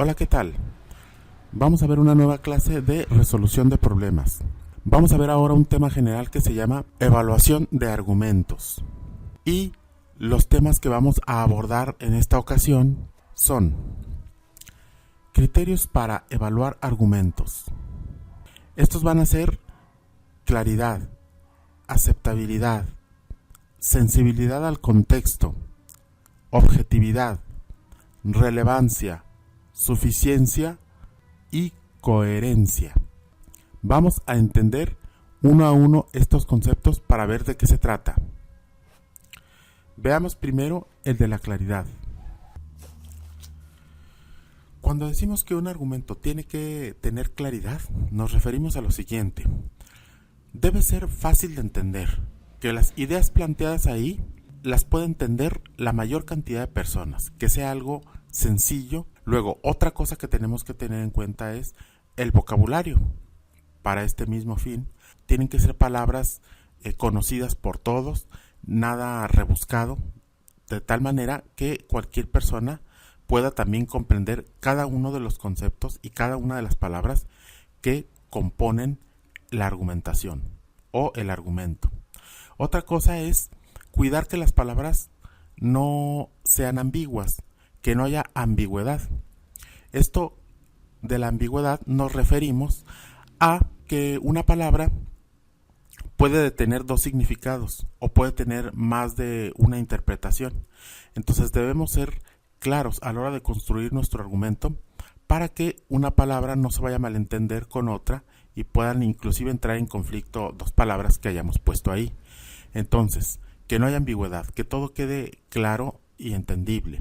Hola, ¿qué tal? Vamos a ver una nueva clase de resolución de problemas. Vamos a ver ahora un tema general que se llama evaluación de argumentos. Y los temas que vamos a abordar en esta ocasión son criterios para evaluar argumentos. Estos van a ser claridad, aceptabilidad, sensibilidad al contexto, objetividad, relevancia, suficiencia y coherencia. Vamos a entender uno a uno estos conceptos para ver de qué se trata. Veamos primero el de la claridad. Cuando decimos que un argumento tiene que tener claridad, nos referimos a lo siguiente. Debe ser fácil de entender, que las ideas planteadas ahí las pueda entender la mayor cantidad de personas, que sea algo sencillo. Luego, otra cosa que tenemos que tener en cuenta es el vocabulario. Para este mismo fin, tienen que ser palabras conocidas por todos, nada rebuscado, de tal manera que cualquier persona pueda también comprender cada uno de los conceptos y cada una de las palabras que componen la argumentación o el argumento. Otra cosa es cuidar que las palabras no sean ambiguas, que no haya ambigüedad. Esto de la ambigüedad nos referimos a que una palabra puede tener dos significados o puede tener más de una interpretación. Entonces debemos ser claros a la hora de construir nuestro argumento para que una palabra no se vaya a malentender con otra y puedan inclusive entrar en conflicto dos palabras que hayamos puesto ahí. Entonces, que no haya ambigüedad, que todo quede claro y entendible.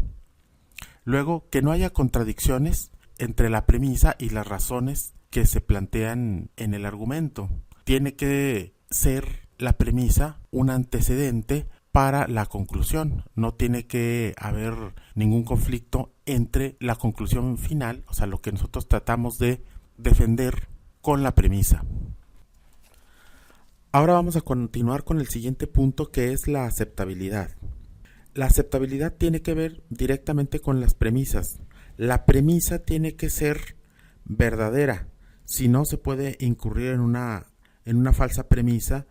Luego, que no haya contradicciones entre la premisa y las razones que se plantean en el argumento. Tiene que ser la premisa un antecedente para la conclusión. No tiene que haber ningún conflicto entre la conclusión final, o sea, lo que nosotros tratamos de defender con la premisa. Ahora vamos a continuar con el siguiente punto, que es la aceptabilidad. La aceptabilidad tiene que ver directamente con las premisas. La premisa tiene que ser verdadera, si no se puede incurrir en una falsa premisa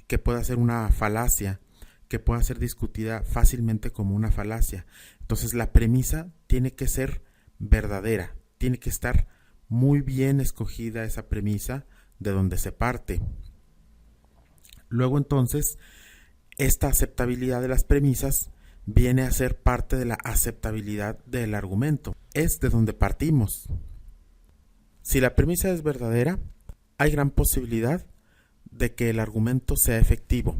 que pueda ser una falacia, que pueda ser discutida fácilmente como una falacia. Entonces la premisa tiene que ser verdadera, tiene que estar muy bien escogida esa premisa de donde se parte. Luego entonces, esta aceptabilidad de las premisas viene a ser parte de la aceptabilidad del argumento. Es de donde partimos. Si la premisa es verdadera, hay gran posibilidad de que el argumento sea efectivo.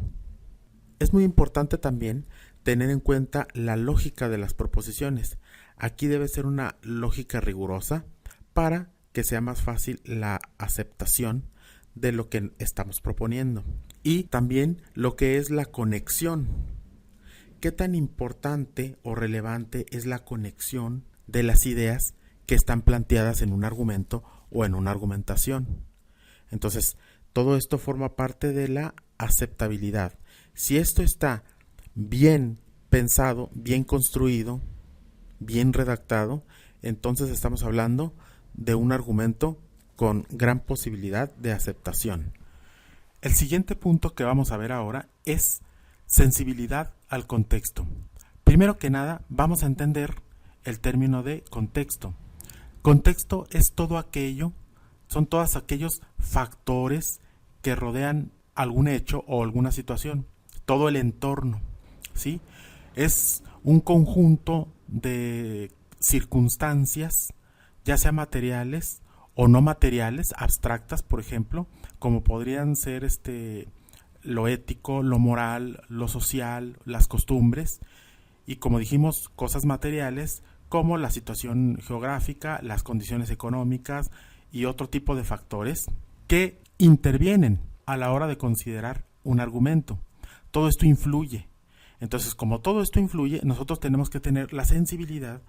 Es muy importante también tener en cuenta la lógica de las proposiciones. Aquí debe ser una lógica rigurosa para que sea más fácil la aceptación de lo que estamos proponiendo. Y también lo que es la conexión. ¿Qué tan importante o relevante es la conexión de las ideas que están planteadas en un argumento o en una argumentación? Entonces, todo esto forma parte de la aceptabilidad. Si esto está bien pensado, bien construido, bien redactado, entonces estamos hablando de un argumento con gran posibilidad de aceptación. El siguiente punto que vamos a ver ahora es sensibilidad al contexto. Primero que nada, vamos a entender el término de contexto. Contexto es todo aquello, son todos aquellos factores que rodean algún hecho o alguna situación, todo el entorno, ¿sí? Es un conjunto de circunstancias, ya sea materiales o no materiales, abstractas, por ejemplo, como podrían ser lo ético, lo moral, lo social, las costumbres, y como dijimos, cosas materiales como la situación geográfica, las condiciones económicas y otro tipo de factores que intervienen a la hora de considerar un argumento. Todo esto influye. Entonces, como todo esto influye, nosotros tenemos que tener la sensibilidad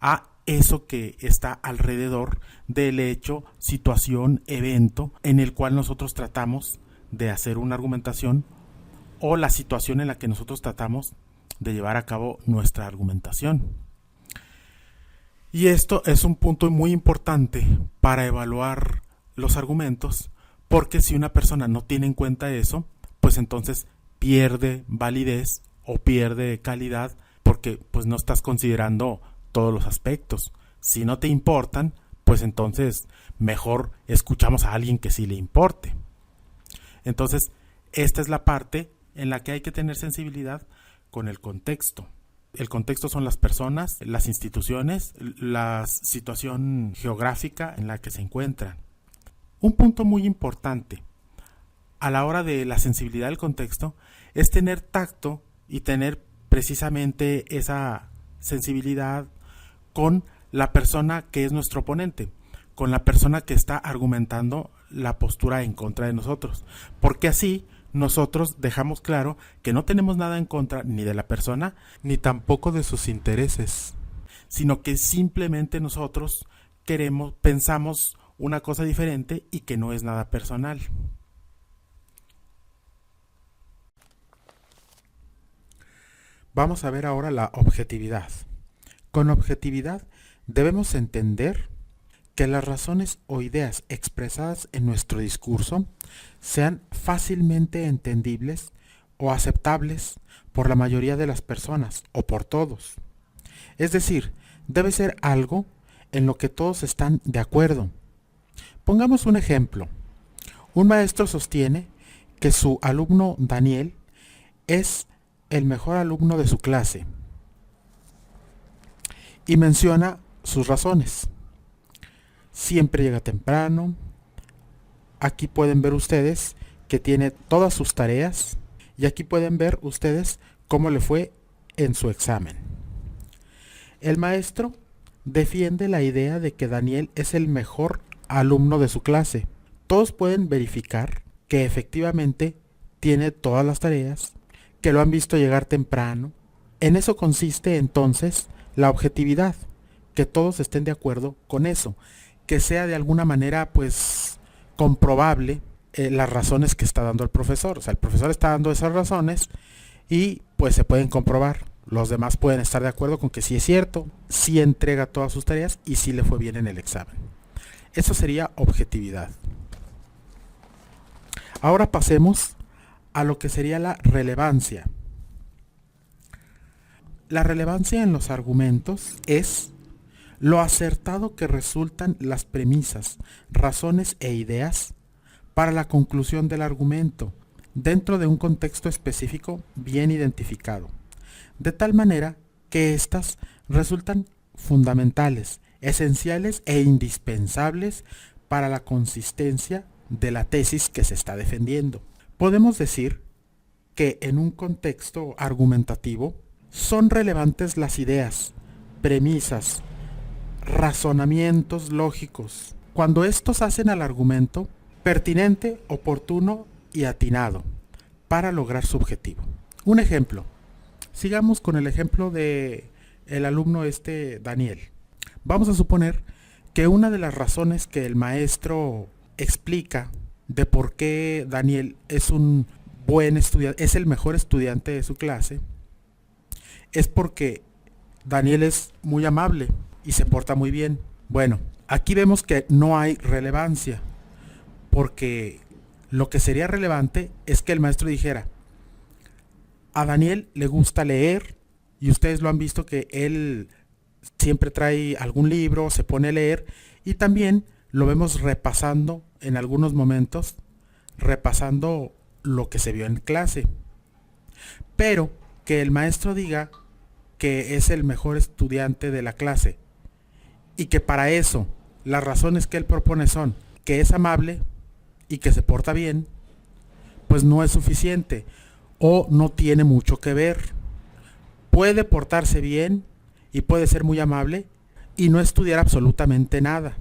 a eso que está alrededor del hecho, situación, evento en el cual nosotros tratamos de hacer una argumentación o la situación en la que nosotros tratamos de llevar a cabo nuestra argumentación. Y esto es un punto muy importante para evaluar los argumentos, porque si una persona no tiene en cuenta eso, pues entonces pierde validez o pierde calidad, porque pues no estás considerando todos los aspectos. Si no te importan, pues entonces mejor escuchamos a alguien que sí le importe. Entonces, esta es la parte en la que hay que tener sensibilidad con el contexto. El contexto son las personas, las instituciones, la situación geográfica en la que se encuentran. Un punto muy importante a la hora de la sensibilidad del contexto es tener tacto y tener precisamente esa sensibilidad con la persona que es nuestro oponente, con la persona que está argumentando la postura en contra de nosotros, porque así nosotros dejamos claro que no tenemos nada en contra ni de la persona, ni tampoco de sus intereses, sino que simplemente nosotros pensamos una cosa diferente y que no es nada personal. Vamos a ver ahora la objetividad. Con objetividad debemos entender que las razones o ideas expresadas en nuestro discurso sean fácilmente entendibles o aceptables por la mayoría de las personas o por todos. Es decir, debe ser algo en lo que todos están de acuerdo. Pongamos un ejemplo. Un maestro sostiene que su alumno Daniel es el mejor alumno de su clase y menciona sus razones. Siempre llega temprano. Aquí pueden ver ustedes que tiene todas sus tareas y aquí pueden ver ustedes cómo le fue en su examen. El maestro defiende la idea de que Daniel es el mejor alumno de su clase. Todos pueden verificar que efectivamente tiene todas las tareas, que lo han visto llegar temprano. En eso consiste entonces la objetividad, que todos estén de acuerdo con eso, que sea de alguna manera pues comprobable las razones que está dando el profesor. O sea, el profesor está dando esas razones y pues se pueden comprobar. Los demás pueden estar de acuerdo con que sí es cierto, sí entrega todas sus tareas y sí le fue bien en el examen. Eso sería objetividad. Ahora pasemos a lo que sería la relevancia. La relevancia en los argumentos es lo acertado que resultan las premisas, razones e ideas para la conclusión del argumento dentro de un contexto específico bien identificado, de tal manera que éstas resultan fundamentales, esenciales e indispensables para la consistencia de la tesis que se está defendiendo. Podemos decir que en un contexto argumentativo son relevantes las ideas, premisas, razonamientos lógicos, cuando estos hacen al argumento pertinente, oportuno y atinado para lograr su objetivo. Un ejemplo. Sigamos con el ejemplo de el alumno Daniel. Vamos a suponer que una de las razones que el maestro explica de por qué Daniel es un buen estudiante, es el mejor estudiante de su clase, es porque Daniel es muy amable y se porta muy bien. Bueno, aquí vemos que no hay relevancia, porque lo que sería relevante es que el maestro dijera: a Daniel le gusta leer y ustedes lo han visto que él siempre trae algún libro, se pone a leer y también lo vemos repasando en algunos momentos, repasando lo que se vio en clase. Pero que el maestro diga que es el mejor estudiante de la clase y que para eso las razones que él propone son que es amable y que se porta bien, pues no es suficiente o no tiene mucho que ver. Puede portarse bien y puede ser muy amable y no estudiar absolutamente nada.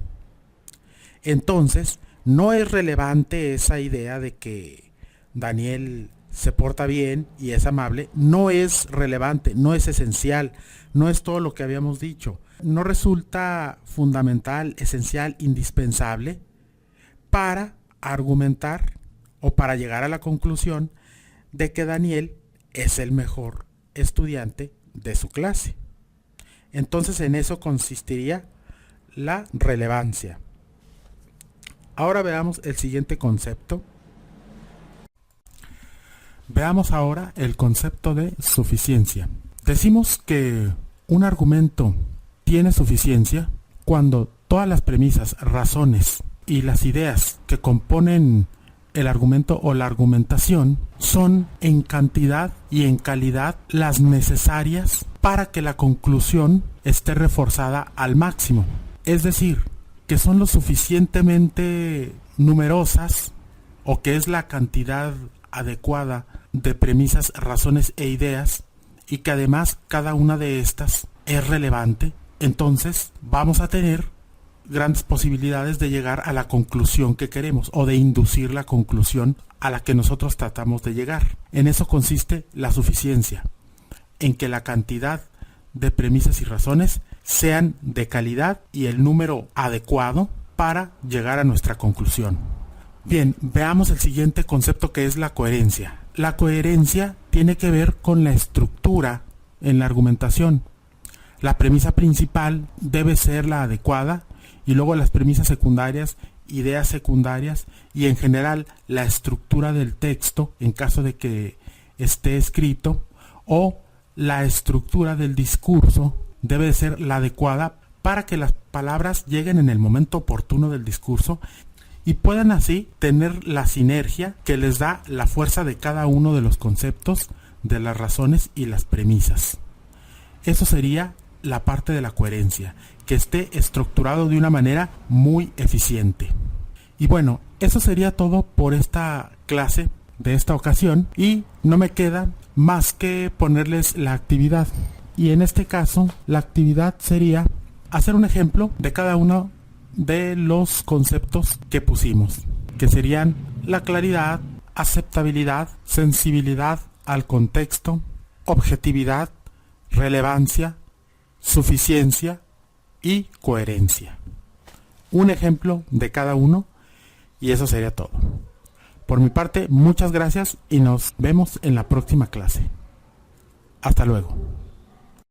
Entonces, no es relevante esa idea de que Daniel se porta bien y es amable, no es relevante, no es esencial, no es todo lo que habíamos dicho. No resulta fundamental, esencial, indispensable para argumentar o para llegar a la conclusión de que Daniel es el mejor estudiante de su clase. Entonces en eso consistiría la relevancia. Ahora veamos el siguiente concepto. Veamos ahora el concepto de suficiencia. Decimos que un argumento tiene suficiencia cuando todas las premisas, razones y las ideas que componen el argumento o la argumentación son en cantidad y en calidad las necesarias para que la conclusión esté reforzada al máximo. Es decir, que son lo suficientemente numerosas o que es la cantidad adecuada de premisas, razones e ideas y que además cada una de estas es relevante. Entonces vamos a tener grandes posibilidades de llegar a la conclusión que queremos o de inducir la conclusión a la que nosotros tratamos de llegar. En eso consiste la suficiencia, en que la cantidad de premisas y razones sean de calidad y el número adecuado para llegar a nuestra conclusión. Bien, veamos el siguiente concepto, que es la coherencia. La coherencia tiene que ver con la estructura en la argumentación. La premisa principal debe ser la adecuada y luego las premisas secundarias, ideas secundarias y en general la estructura del texto en caso de que esté escrito, o la estructura del discurso debe ser la adecuada para que las palabras lleguen en el momento oportuno del discurso y puedan así tener la sinergia que les da la fuerza de cada uno de los conceptos, de las razones y las premisas. Eso sería la parte de la coherencia, que esté estructurado de una manera muy eficiente. Y bueno, eso sería todo por esta clase de esta ocasión y no me queda más que ponerles la actividad. Y en este caso, la actividad sería hacer un ejemplo de cada uno de los conceptos que pusimos, que serían la claridad, aceptabilidad, sensibilidad al contexto, objetividad, relevancia, suficiencia y coherencia. Un ejemplo de cada uno y eso sería todo. Por mi parte, muchas gracias y nos vemos en la próxima clase. Hasta luego.